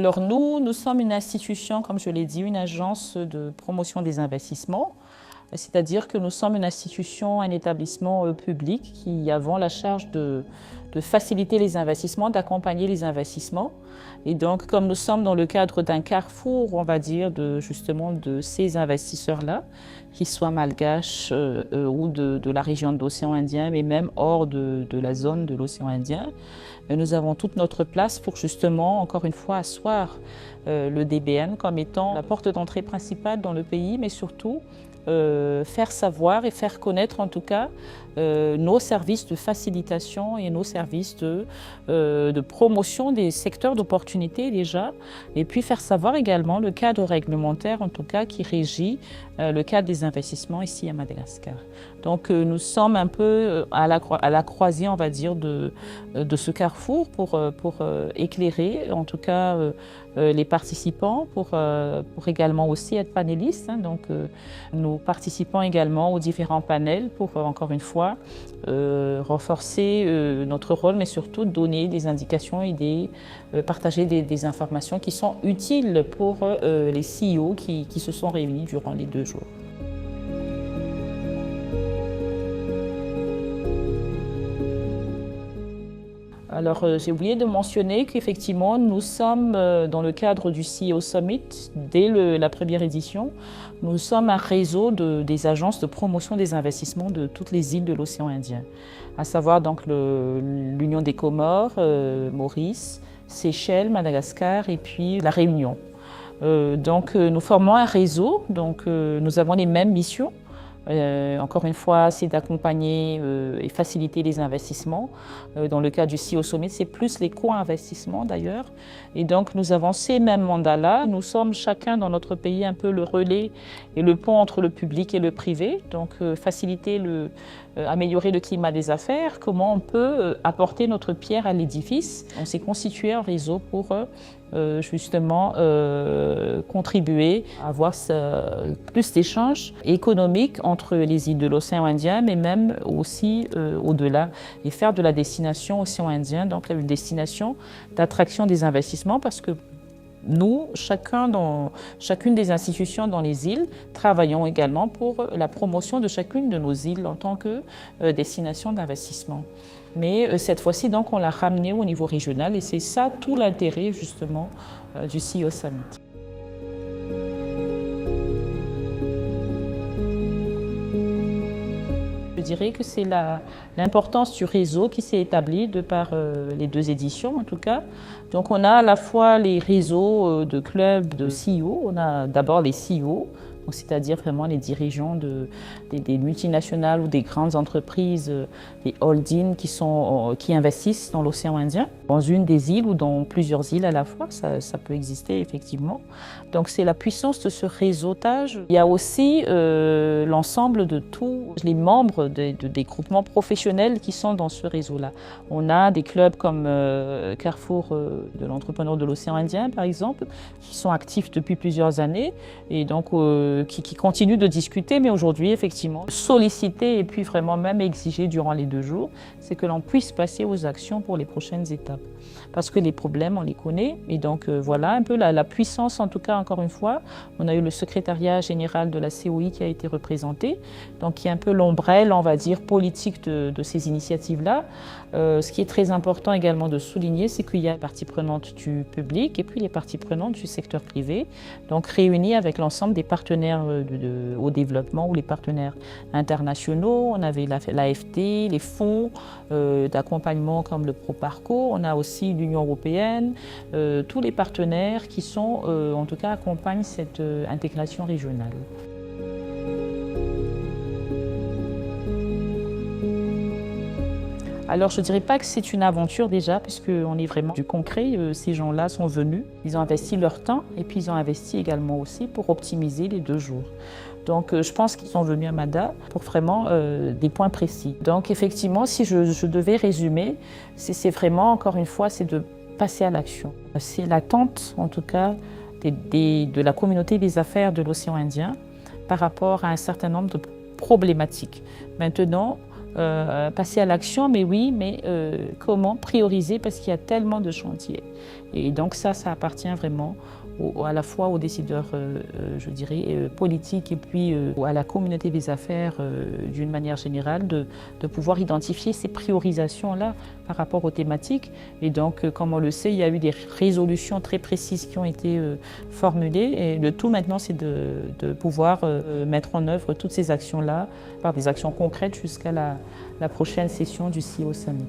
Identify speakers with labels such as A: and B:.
A: Alors nous sommes une institution, comme je l'ai dit, une agence de promotion des investissements. C'est-à-dire que nous sommes une institution, un établissement public qui avons la charge de faciliter les investissements, d'accompagner les investissements. Et donc, comme nous sommes dans le cadre d'un carrefour, on va dire, justement de ces investisseurs-là, qu'ils soient malgaches ou de la région de l'océan Indien, mais même hors de la zone de l'océan Indien, nous avons toute notre place pour justement, encore une fois, asseoir le DBN comme étant la porte d'entrée principale dans le pays, mais surtout faire savoir et faire connaître en tout cas nos services de facilitation et nos services de promotion des secteurs d'opportunité déjà, et puis faire savoir également le cadre réglementaire en tout cas qui régit le cadre des investissements ici à Madagascar. Donc nous sommes un peu à la croisée, on va dire, de ce carrefour pour éclairer en tout cas les participants, pour également aussi être panélistes. Donc nous participons également aux différents panels pour encore une fois renforcer notre rôle, mais surtout donner des indications et partager des informations qui sont utiles pour les CEO qui se sont réunis durant les 2 jours. Alors, j'ai oublié de mentionner qu'effectivement, nous sommes dans le cadre du CEO Summit, dès la première édition, nous sommes un réseau des agences de promotion des investissements de toutes les îles de l'océan Indien, à savoir donc l'Union des Comores, Maurice, Seychelles, Madagascar et puis la Réunion. Donc, nous formons un réseau, donc nous avons les mêmes missions. Encore une fois, c'est d'accompagner et faciliter les investissements. Dans le cas du CEO Summit, c'est plus les co-investissements d'ailleurs. Et donc, nous avons ces mêmes mandats-là. Nous sommes chacun dans notre pays un peu le relais et le pont entre le public et le privé. Donc, faciliter améliorer le climat des affaires, comment on peut apporter notre pierre à l'édifice. On s'est constitué un réseau pour justement contribuer à avoir plus d'échanges économiques entre les îles de l'océan Indien, mais même aussi au-delà, et faire de la destination océan Indien, donc une destination d'attraction des investissements, parce que nous, chacune des institutions dans les îles, travaillons également pour la promotion de chacune de nos îles en tant que destination d'investissement. Mais cette fois-ci, donc, on l'a ramené au niveau régional et c'est ça tout l'intérêt justement du CEO Summit. Je dirais que c'est l'importance du réseau qui s'est établi de par les 2 éditions en tout cas. Donc on a à la fois les réseaux de clubs de CEO, on a d'abord les CEO, c'est-à-dire vraiment les dirigeants des multinationales ou des grandes entreprises, des holdings qui investissent dans l'océan Indien, dans une des îles ou dans plusieurs îles à la fois, ça peut exister effectivement. Donc c'est la puissance de ce réseautage. Il y a aussi l'ensemble de tous les membres des groupements professionnels qui sont dans ce réseau-là. On a des clubs comme Carrefour de l'entrepreneur de l'océan Indien par exemple, qui sont actifs depuis plusieurs années et donc qui continuent de discuter, mais aujourd'hui, effectivement, solliciter et puis vraiment même exiger durant les 2 jours, c'est que l'on puisse passer aux actions pour les prochaines étapes. Parce que les problèmes, on les connaît. Et donc, voilà un peu la puissance, en tout cas, encore une fois. On a eu le secrétariat général de la COI qui a été représenté, donc qui est un peu l'ombrelle, on va dire, politique de ces initiatives-là. Ce qui est très important également de souligner, c'est qu'il y a les parties prenantes du public et puis les parties prenantes du secteur privé, donc réunies avec l'ensemble des partenaires au développement ou les partenaires internationaux. On avait l'AFD, les fonds d'accompagnement comme le Proparco, on a aussi l'Union européenne, tous les partenaires qui sont, en tout cas, accompagnent cette intégration régionale. Alors je ne dirais pas que c'est une aventure déjà, puisqu'on est vraiment du concret. Ces gens-là sont venus, ils ont investi leur temps et puis ils ont investi également aussi pour optimiser les 2 jours. Donc je pense qu'ils sont venus à Mada pour vraiment des points précis. Donc effectivement, si je devais résumer, c'est vraiment, encore une fois, c'est de passer à l'action. C'est l'attente, en tout cas, de la communauté des affaires de l'océan Indien par rapport à un certain nombre de problématiques. Maintenant, passer à l'action, mais oui, mais comment prioriser parce qu'il y a tellement de chantiers. Et donc ça appartient vraiment à la fois aux décideurs, je dirais, politiques et puis à la communauté des affaires d'une manière générale de pouvoir identifier ces priorisations-là par rapport aux thématiques. Et donc, comme on le sait, il y a eu des résolutions très précises qui ont été formulées et le tout maintenant, c'est de pouvoir mettre en œuvre toutes ces actions-là par des actions concrètes jusqu'à la prochaine session du CEO Summit.